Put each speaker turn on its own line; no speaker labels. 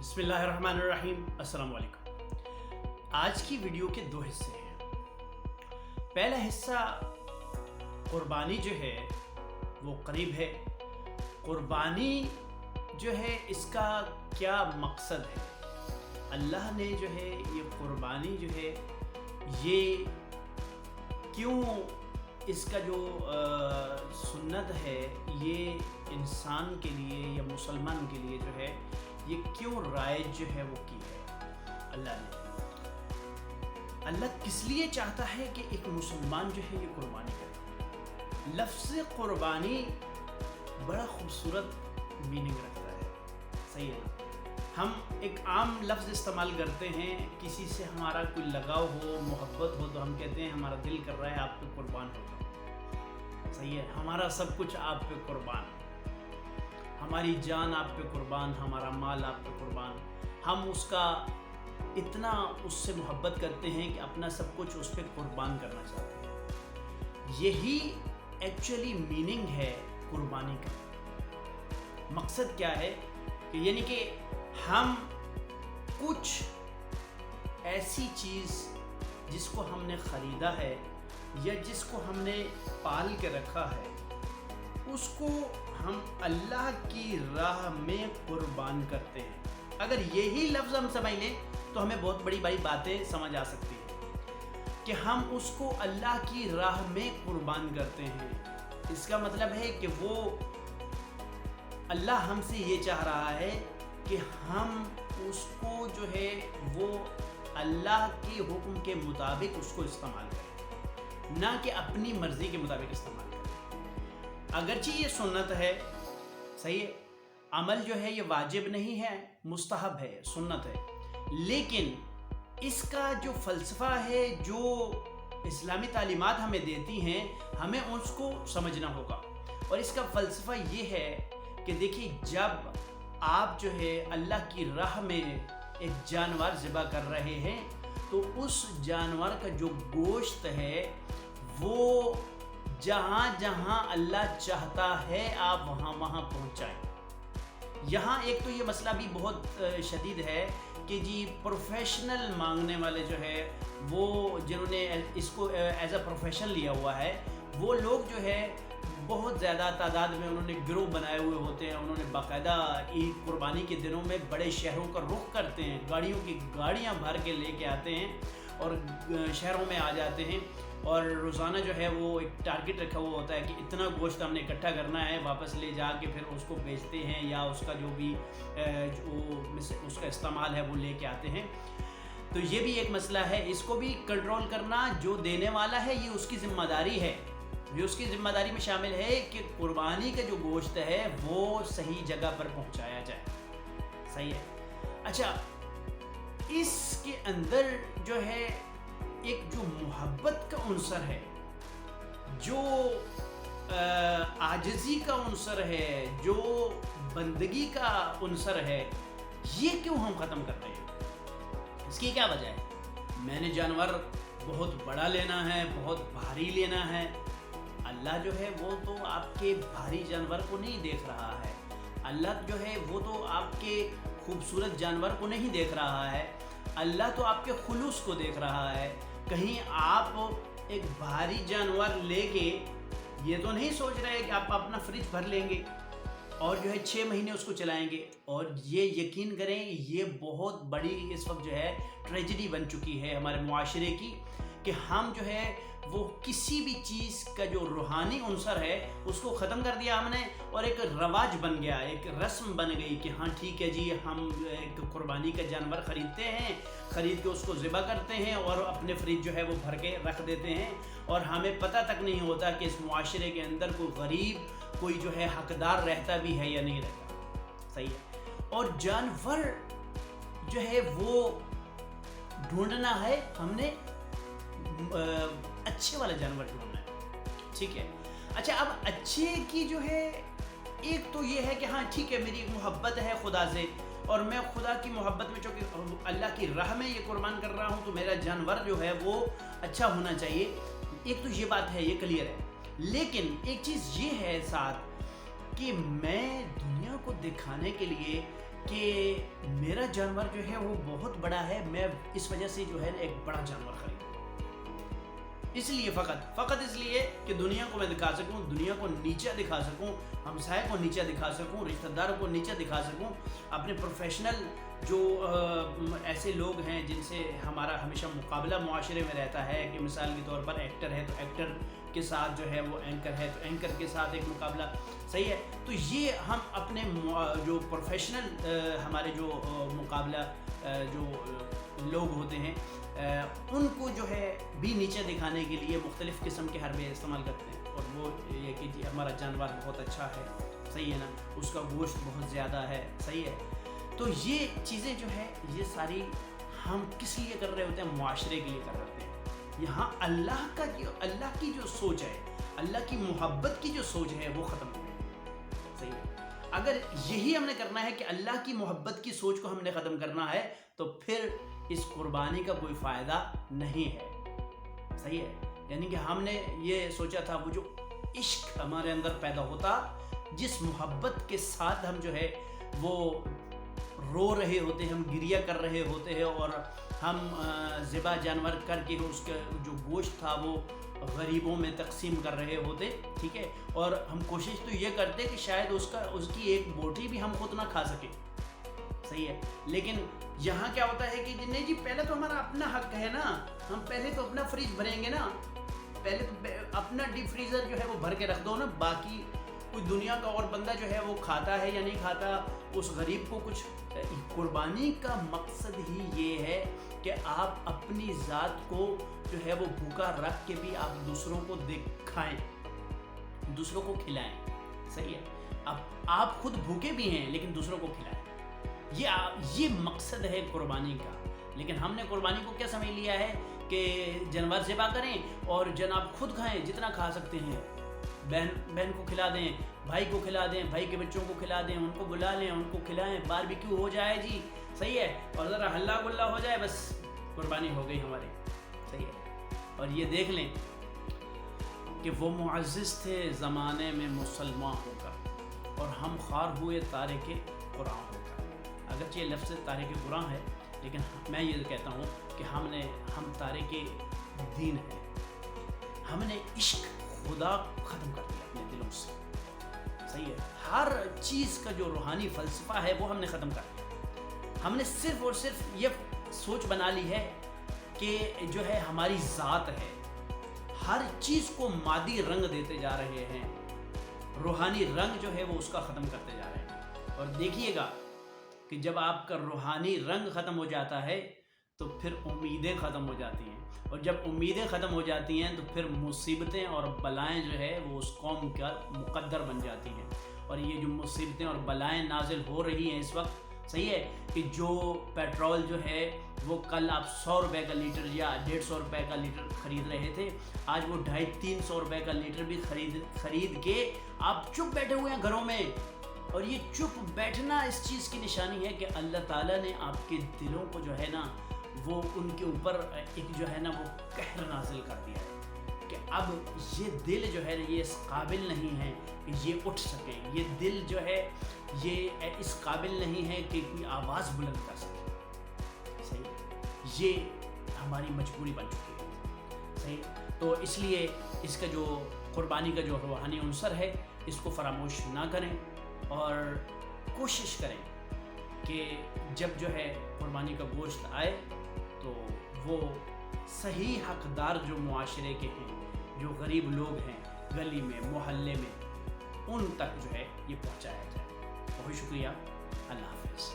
بسم اللہ الرحمن الرحیم۔ السلام علیکم۔ آج کی ویڈیو کے دو حصے ہیں۔ پہلا حصہ قربانی جو ہے وہ قریب ہے۔ قربانی جو ہے اس کا کیا مقصد ہے؟ اللہ نے جو ہے یہ قربانی جو ہے یہ کیوں اس کا جو سنت ہے یہ انسان کے لیے یا مسلمان کے لیے جو ہے یہ کیوں رائج جو ہے وہ کی ہے اللہ نے؟ اللہ کس لیے چاہتا ہے کہ ایک مسلمان جو ہے یہ قربانی کرے؟ لفظ قربانی بڑا خوبصورت میننگ رکھتا ہے، صحیح ہے نا؟ ہم ایک عام لفظ استعمال کرتے ہیں، کسی سے ہمارا کوئی لگاؤ ہو، محبت ہو تو ہم کہتے ہیں ہمارا دل کر رہا ہے آپ پہ قربان ہو جاؤ، صحیح ہے، ہمارا سب کچھ آپ پہ قربان، ہماری جان آپ پہ قربان، ہمارا مال آپ پہ قربان۔ ہم اس کا اتنا اس سے محبت کرتے ہیں کہ اپنا سب کچھ اس پہ قربان کرنا چاہتے ہیں۔ یہی ایکچولی میننگ ہے قربانی کا۔ مقصد کیا ہے کہ یعنی کہ ہم کچھ ایسی چیز جس کو ہم نے خریدا ہے یا جس کو ہم نے پال کے رکھا ہے اس کو ہم اللہ کی راہ میں قربان کرتے ہیں۔ اگر یہی لفظ ہم سمجھ لیں تو ہمیں بہت بڑی بڑی باتیں سمجھ آ سکتی ہیں کہ ہم اس کو اللہ کی راہ میں قربان کرتے ہیں۔ اس کا مطلب ہے کہ وہ اللہ ہم سے یہ چاہ رہا ہے کہ ہم اس کو جو ہے وہ اللہ کے حکم کے مطابق اس کو استعمال کریں، نہ کہ اپنی مرضی کے مطابق استعمال کریں۔ اگرچہ یہ سنت ہے، صحیح ہے، عمل جو ہے یہ واجب نہیں ہے، مستحب ہے، سنت ہے، لیکن اس کا جو فلسفہ ہے، جو اسلامی تعلیمات ہمیں دیتی ہیں، ہمیں اس کو سمجھنا ہوگا۔ اور اس کا فلسفہ یہ ہے کہ دیکھیے جب آپ جو ہے اللہ کی راہ میں ایک جانور ذبح کر رہے ہیں تو اس جانور کا جو گوشت ہے وہ جہاں جہاں اللہ چاہتا ہے آپ وہاں وہاں پہنچائیں۔ یہاں ایک تو یہ مسئلہ بھی بہت شدید ہے کہ جی پروفیشنل مانگنے والے جو ہے وہ جنہوں نے اس کو ایز اے پروفیشن لیا ہوا ہے وہ لوگ جو ہے بہت زیادہ تعداد میں انہوں نے گروہ بنائے ہوئے ہوتے ہیں، انہوں نے باقاعدہ عید قربانی کے دنوں میں بڑے شہروں کا رخ کرتے ہیں، گاڑیوں کی گاڑیاں بھر کے لے کے آتے ہیں اور شہروں میں آ جاتے ہیں، اور روزانہ جو ہے وہ ایک ٹارگٹ رکھا ہوا ہوتا ہے کہ اتنا گوشت ہم نے اکٹھا کرنا ہے، واپس لے جا کے پھر اس کو بیچتے ہیں یا اس کا جو بھی اس کا استعمال ہے وہ لے کے آتے ہیں۔ تو یہ بھی ایک مسئلہ ہے، اس کو بھی کنٹرول کرنا جو دینے والا ہے یہ اس کی ذمہ داری ہے، یہ اس کی ذمہ داری میں شامل ہے کہ قربانی کا جو گوشت ہے وہ صحیح جگہ پر پہنچایا جائے، صحیح ہے۔ اچھا، اس کے اندر جو ہے ایک جو محبت کا عنصر ہے، جو عاجزی کا عنصر ہے، جو بندگی کا عنصر ہے، یہ کیوں ہم ختم کر رہے ہیں؟ اس کی کیا وجہ ہے؟ میں نے جانور بہت بڑا لینا ہے، بہت بھاری لینا ہے۔ اللہ جو ہے وہ تو آپ کے بھاری جانور کو نہیں دیکھ رہا ہے، اللہ جو ہے وہ تو آپ کے خوبصورت جانور کو نہیں دیکھ رہا ہے، اللہ تو آپ کے خلوص کو دیکھ رہا ہے۔ کہیں آپ ایک بھاری جانور لے کے یہ تو نہیں سوچ رہے کہ آپ اپنا فریج بھر لیں گے اور جو ہے 6 مہینے اس کو چلائیں گے، اور یہ یقین کریں یہ بہت بڑی اس وقت جو ہے ٹریجڈی بن چکی ہے ہمارے معاشرے کی کہ ہم جو ہے وہ کسی بھی چیز کا جو روحانی عنصر ہے اس کو ختم کر دیا ہم نے، اور ایک رواج بن گیا، ایک رسم بن گئی کہ ہاں ٹھیک ہے جی ہم ایک قربانی کا جانور خریدتے ہیں، خرید کے اس کو ذبح کرتے ہیں اور اپنے فریج جو ہے وہ بھر کے رکھ دیتے ہیں، اور ہمیں پتہ تک نہیں ہوتا کہ اس معاشرے کے اندر کوئی غریب کوئی جو ہے حقدار رہتا بھی ہے یا نہیں رہتا، صحیح ہے۔ اور جانور جو ہے وہ ڈھونڈنا ہے، ہم نے اچھے والا جانور ڈھونڈنا ہے، ٹھیک ہے۔ اچھا، اب اچھے کی جو ہے ایک تو یہ ہے کہ ہاں ٹھیک ہے میری محبت ہے خدا سے اور میں خدا کی محبت میں چونکہ اللہ کی راہ میں یہ قربان کر رہا ہوں تو میرا جانور جو ہے وہ اچھا ہونا چاہیے، ایک تو یہ بات ہے، یہ کلیئر ہے۔ لیکن ایک چیز یہ ہے ساتھ کہ میں دنیا کو دکھانے کے لیے کہ میرا جانور جو ہے وہ بہت بڑا ہے، میں اس وجہ سے جو ہے ایک بڑا جانور خریدوں، اس لیے فقط اس لیے کہ دنیا کو میں دکھا سکوں، دنیا کو نیچا دکھا سکوں، ہمسائے کو نیچا دکھا سکوں، رشتہ داروں کو نیچا دکھا سکوں، اپنے پروفیشنل جو ایسے لوگ ہیں جن سے ہمارا ہمیشہ مقابلہ معاشرے میں رہتا ہے، کہ مثال کے طور پر ایکٹر ہے تو ایکٹر کے ساتھ جو ہے وہ اینکر ہے تو اینکر کے ساتھ ایک مقابلہ، صحیح ہے، تو یہ ہم اپنے جو پروفیشنل ہمارے جو مقابلہ جو لوگ ہوتے ہیں ان کو جو ہے بھی نیچے دکھانے کے لیے مختلف قسم کے حربے استعمال کرتے ہیں، اور وہ یہ کہ جی ہمارا جانور بہت اچھا ہے، صحیح ہے نا، اس کا گوشت بہت زیادہ ہے، صحیح ہے، تو یہ چیزیں جو ہے یہ ساری ہم کس لیے کر رہے ہوتے ہیں؟ معاشرے کے لیے کر رہے ہوتے ہیں۔ یہاں اللہ کی جو سوچ ہے، اللہ کی محبت کی جو سوچ ہے وہ ختم ہو گئی، صحیح ہے۔ اگر یہی ہم نے کرنا ہے کہ اللہ کی محبت کی سوچ کو ہم نے ختم کرنا ہے تو پھر اس قربانی کا کوئی فائدہ نہیں ہے، صحیح ہے، یعنی کہ ہم نے یہ سوچا تھا وہ جو عشق ہمارے اندر پیدا ہوتا، جس محبت کے ساتھ ہم جو ہے وہ رو رہے ہوتے ہیں، ہم گریہ کر رہے ہوتے ہیں، اور ہم ذبح جانور کر کے اس کا جو گوشت تھا وہ غریبوں میں تقسیم کر رہے ہوتے، ٹھیک ہے، اور ہم کوشش تو یہ کرتے کہ شاید اس کی ایک بوٹی بھی ہم خود نہ کھا سکیں، صحیح ہے، لیکن یہاں کیا ہوتا ہے کہ نہیں جی پہلے تو ہمارا اپنا حق ہے نا، ہم پہلے تو اپنا فریج بھریں گے نا، پہلے تو اپنا ڈیپ فریزر جو ہے وہ بھر کے رکھ دو نا، باقی کوئی دنیا کا اور بندہ جو ہے وہ کھاتا ہے یا نہیں کھاتا، اس غریب کو کچھ۔ قربانی کا مقصد ہی یہ ہے کہ آپ اپنی ذات کو جو ہے وہ بھوکا رکھ کے بھی آپ دوسروں کو کھائیں، دوسروں کو کھلائیں، صحیح ہے، آپ خود بھوکے بھی ہیں لیکن دوسروں کو کھلائیں، یہ مقصد ہے قربانی کا۔ لیکن ہم نے قربانی کو کیا سمجھ لیا ہے کہ جانور ذبح کریں اور جناب خود کھائیں، جتنا کھا سکتے ہیں، بہن کو کھلا دیں، بھائی کو کھلا دیں، بھائی کے بچوں کو کھلا دیں، ان کو بلا لیں، ان کو کھلائیں، باربیکیو ہو جائے جی، صحیح ہے، اور ذرا ہلا گلا ہو جائے، بس قربانی ہو گئی ہماری، صحیح ہے۔ اور یہ دیکھ لیں کہ وہ معزز تھے زمانے میں مسلمان ہو کر، اور ہم خوار ہوئے تارک قرآن ہو کر۔ اگرچہ یہ لفظ تارک قرآن ہے لیکن میں یہ کہتا ہوں کہ ہم تارک دین ہیں، ہم نے عشق خدا ختم کر دیا اپنے دلوں سے، صحیح ہے، ہر چیز کا جو روحانی فلسفہ ہے وہ ہم نے ختم کر دیا، ہم نے صرف اور صرف یہ سوچ بنا لی ہے کہ جو ہے ہماری ذات ہے، ہر چیز کو مادی رنگ دیتے جا رہے ہیں، روحانی رنگ جو ہے وہ اس کا ختم کرتے جا رہے ہیں، اور دیکھیے گا کہ جب آپ کا روحانی رنگ ختم ہو جاتا ہے تو پھر امیدیں ختم ہو جاتی ہیں، اور جب امیدیں ختم ہو جاتی ہیں تو پھر مصیبتیں اور بلائیں جو ہے وہ اس قوم کا مقدر بن جاتی ہیں، اور یہ جو مصیبتیں اور بلائیں نازل ہو رہی ہیں اس وقت، صحیح ہے، کہ جو پیٹرول جو ہے وہ کل آپ 100 روپے کا لیٹر یا 150 روپے کا لیٹر خرید رہے تھے، آج وہ 250-300 روپے کا لیٹر بھی خرید کے آپ چپ بیٹھے ہوئے ہیں گھروں میں، اور یہ چپ بیٹھنا اس چیز کی نشانی ہے کہ اللہ تعالیٰ نے آپ کے دلوں کو جو ہے نا وہ ان کے اوپر ایک جو ہے نا وہ قہر نازل کر دیا ہے، کہ اب یہ دل جو ہے یہ اس قابل نہیں ہے کہ یہ اٹھ سکیں، یہ دل جو ہے یہ اس قابل نہیں ہے کہ کوئی آواز بلند کر سکے، صحیح، یہ ہماری مجبوری بن چکی ہے، صحیح، تو اس لیے اس کا جو قربانی کا جو روحانی عنصر ہے اس کو فراموش نہ کریں، اور کوشش کریں کہ جب جو ہے قربانی کا گوشت آئے تو وہ صحیح حقدار جو معاشرے کے ہیں، جو غریب لوگ ہیں گلی میں، محلے میں، ان تک جو ہے یہ پہنچایا جائے۔ بہت شکریہ، اللہ حافظ۔